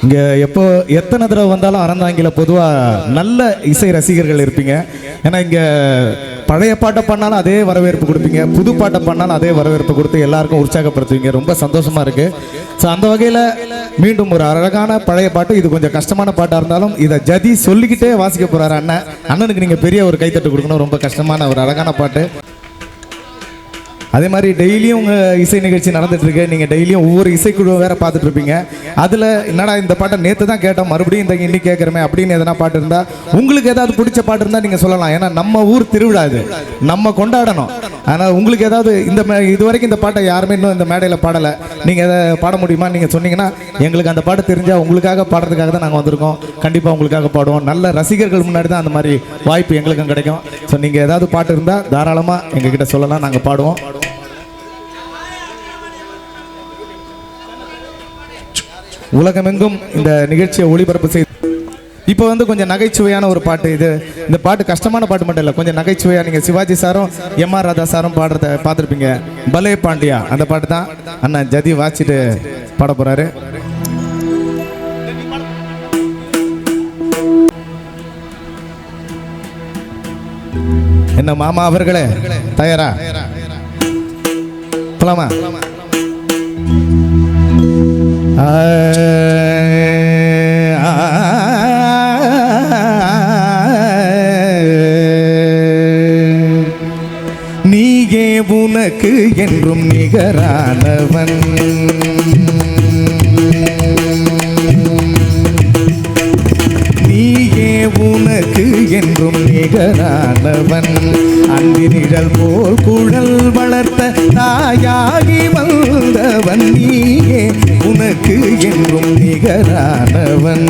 இங்கே எப்போ எத்தனை தடவை வந்தாலும் அறந்தாங்கில பொதுவாக நல்ல இசை ரசிகர்கள் இருப்பீங்க. ஏன்னா இங்கே பழைய பாட்டை பண்ணாலும் அதே வரவேற்பு கொடுப்பீங்க, புது பாட்டை பண்ணாலும் அதே வரவேற்பு கொடுத்து எல்லாருக்கும் உற்சாகப்படுத்துவீங்க. ரொம்ப சந்தோஷமாக இருக்குது. ஸோ அந்த வகையில் மீண்டும் ஒரு அழகான பழைய பாட்டு. இது கொஞ்சம் கஷ்டமான பாட்டாக இருந்தாலும் இதை ஜதி சொல்லிக்கிட்டே வாசிக்க போகிறாரு அண்ணன். அண்ணனுக்கு நீங்கள் பெரிய ஒரு கைத்தட்டு கொடுக்கணும். ரொம்ப கஷ்டமான ஒரு அழகான பாட்டு. அதே மாதிரி டெய்லியும் உங்கள் இசை நிகழ்ச்சி நடந்துட்டுருக்கு. நீங்கள் டெய்லியும் ஒவ்வொரு இசைக்குழுவை வேறு பார்த்துட்ருப்பீங்க. அதில் என்னடா இந்த பாட்டை நேற்று தான் கேட்டோம், மறுபடியும் இந்த இன்னைக்கு கேட்குறமே அப்படின்னு எதனா பாட்டு இருந்தால், உங்களுக்கு ஏதாவது பிடிச்ச பாட்டு இருந்தால் நீங்கள் சொல்லலாம். ஏன்னா நம்ம ஊர் திருவிழா இது, நம்ம கொண்டாடணும். ஆனால் உங்களுக்கு ஏதாவது இது வரைக்கும் இந்த பாட்டை யாருமே இன்னும் இந்த மேடையில் பாடலை, நீங்கள் எதை பாட முடியுமா நீங்கள் சொன்னீங்கன்னா எங்களுக்கு அந்த பாட்டு தெரிஞ்சால் உங்களுக்காக பாடுறதுக்காக தான் நாங்கள் வந்திருக்கோம். கண்டிப்பாக உங்களுக்காக பாடுவோம். நல்ல ரசிகர்கள் முன்னாடி தான் அந்த மாதிரி வாய்ப்பு எங்களுக்கும் கிடைக்கும். ஸோ நீங்கள் ஏதாவது பாட்டு இருந்தால் தாராளமாக எங்ககிட்ட சொல்லலாம், நாங்கள் பாடுவோம். உலகமெங்கும் இந்த நிகழ்ச்சியை ஒளிபரப்பு செய்து இப்போ கொஞ்சம் நகைச்சுவையான ஒரு பாட்டு. இந்த பாட்டு கஷ்டமான பாட்டு மட்டும் இல்லை, கொஞ்சம் நகைச்சுவையாக நீங்கள் சிவாஜி சாரும் எம்ஆர் ராதா சாரும் பாடுறத பார்த்துருப்பீங்க. பலே பாண்டியா அந்த பாட்டு தான் அண்ணன் ஜதி வாசிட்டு பாட போகிறாரு. என்ன மாமா அவர்களே தயாரா? போலாமா? நீயே உனக்கு என்றும் நிகரானவன், நீயே உனக்கு என்றும் நிகரானவன், அந்தி நிழல் போல் குழல் வளர்த்த தாயாகி வந்தவன், நீயே உனக்கு என்றும் நிகரானவன்,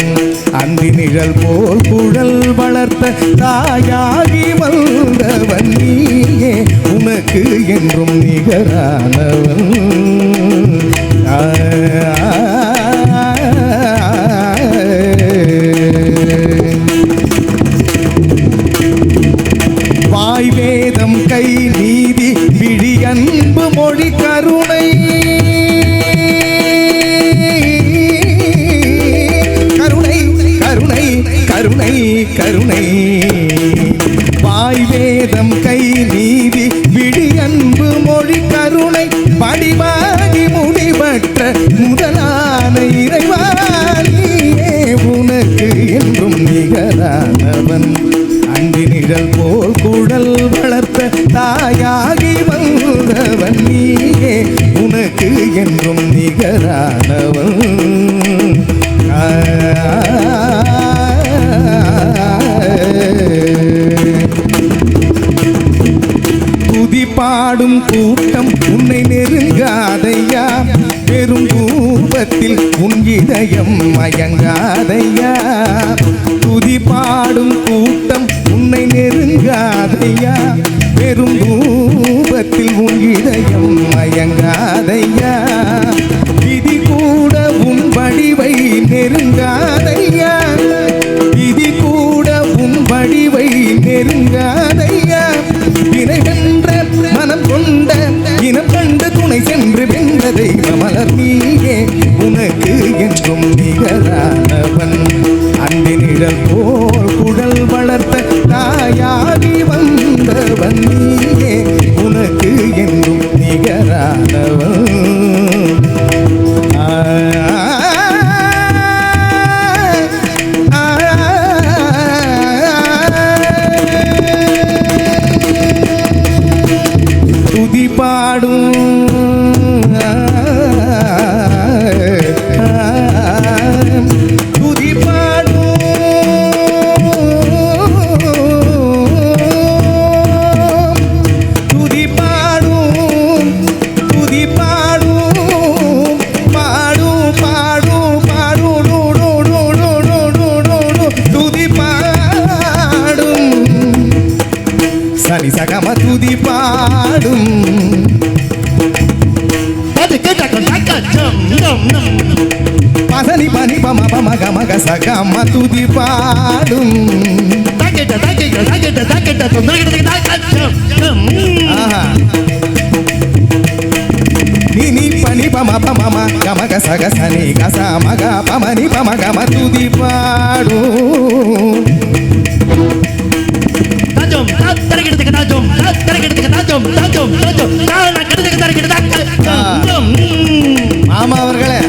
அந்தி நிழல் போல் குழல் வளர்த்த தாயாகி வந்தவன், நீயே உனக்கு என்றும் நிகரானவன். வாய் வேதம் கை நீதி விழி அன்பு மொழி கருணை, கருணை கருணை கருணை கருணை, வாய் வேதம் கை நீதி விழி அன்பு மொழி கருணை, படிவாகி முடிவற்ற முதலான இறைவா, நீயே உனக்கு என்றும் நிகரானவன், அந்தி நிழல் போல் குழல் வளர்த்த தாயாகி வந்தவன், நீயே உனக்கு என்றும் நிகரானவன். துதி பாடும் கூட்டம் உன்னை நெருங்காதையா, பெரும் தூபத்தில் உன் இதயம் மயங்காதையா, துதி பாடும் கூட்டம் உன்னை நெருங்காதையா, பெரும் தூபத்தில் உன் இதயம் மயங்காதையா, விதி கூட உன் வடிவை நெருங்காதையா, விதி கூட உன் வடிவை நெருங்காதையா, வினைவென்ற மனம் கொண்ட இனம் கண்டு துணை சென்று வென்ற தெய்வ மலர், நீயே உனக்கு என்றும் நிகரானவன், அந்தி நிழல் போல் குழல் வளர்த்த தாயாகி வந்தவன், நீயே உனக்கு என்றும் நிகரானவன். துதி பாடும் துதி பாடும் துதி பாடும் துதி பாடும் பாடும் பாடும் பாடும் துதி பாடும் சனி சகம துதி பாடும் பசனி பனி பம பம கம கசகம துதி பாடும் நீ பனி ப பம பம கமக சக சனி கச மக பமனி பம கம துதி பாடும் தாஜம் தரகிடுதுக்கு தாஜம் தரகிடுதுக்கு தாஜம் தாஜம் தாஜம் நான் கிடுதுக்கு தரகிடுதாக்க மாமா அவர்களே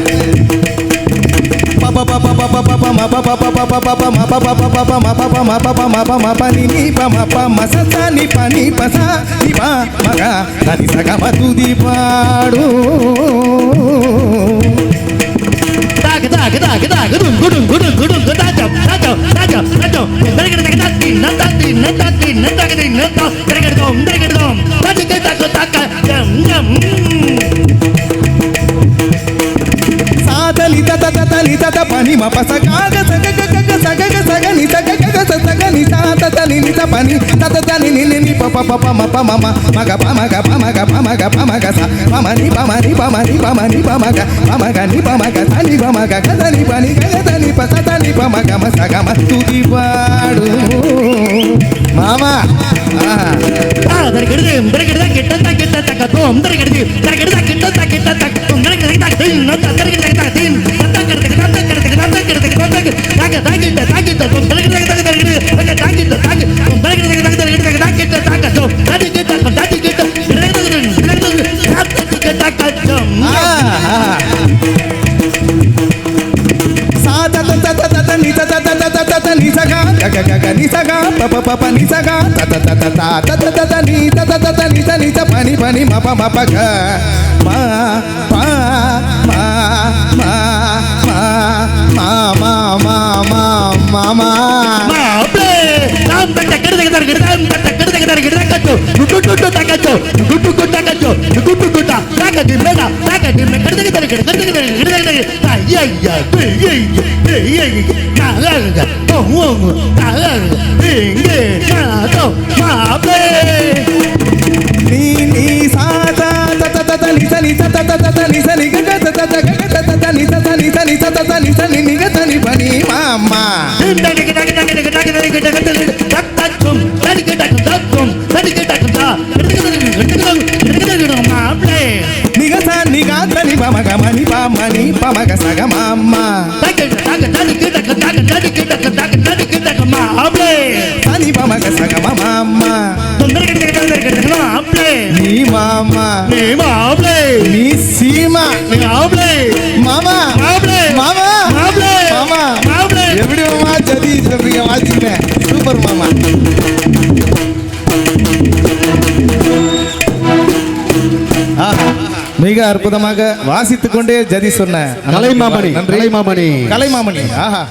துதி பாடு சாதலி தத ததலி தத பனி மப சகாக சக கக சக சக நி சக கக சக நி சா தத நி நி த பனி தத தனி நி நி நி ப ப ப ம ப ம மக ப மக ப மக ப மக ப மக ச ப ம நி ப ம நி ப ம நி ப ம நி ப மக ப மக நி ப மக த நி ப மக க த நி ப நி க த நி ப ச த நி ப மக ம சக ம துதி பாடு மாமா தரகிடுது தரகிடுதா கிட்ட கிட்ட தக்க தோம் தரகிடுது தரகிடுதா கிட்ட கிட்ட தக்க தோம் தரகிடுதா தக்க தீன் தரகிடுதா தக்க தீன் தரகிடுதா தரகிடுதா தரகிடுதா தரகிடுதா தோம் தரகிடுதா தரகிடுதா தரகிடுதா தரகிடுதா தரகிடுதா தரகிடுதா தக்க தோம் தரகிடுதா தரகிடுதா தரகிடுதா தக்க தோம் சா த த த த த நி த த த த த த நி சகா க க க நி சகா ப ப ப ப நி சகா த த த த த த த த நி த த த த நி த நி த பனி பனி ம ப ம ப க மா பா மா மா மா மா மா மா மா மா மாப்ளே நாம் தட்ட கிடுதக தரகிடுதா தட்ட கிடுதக தரகிடுதா கச்சோ குட்டு தக்கச்சோ குட்டு தக்கச்சோ குட்டு குட்டா தக்கதி மேடா தக்கதி மே கிடுதக தரகிடுதா கிடுதக ஐயா ஐயா காலங்க ஓங்க காலங்க இங்கே காதோ மாப்ளே நீ நீ சா த த த த நி த நி த த த த நி த நி க க த த த க க த த த நி த த நி த நி த த த நி த நி நி க த நி பனி மாமா நிகச நிகாத நி ப மக மணி ப மணி ப மக சக மாமா சனி ப மக சக மாமா நீ மாமா நீ சீமா மாமா மாமா மாமா எப்படி மாமா சதி சொல்றீங்க வாசிக்கிறேன் சூப்பர் மாமா மிக அற்புதமாக வாசித்துக் கொண்டே ஜதி சொன்ன கலைமாமணி நன்றி கலைமாமணி கலைமாமணி ஆஹா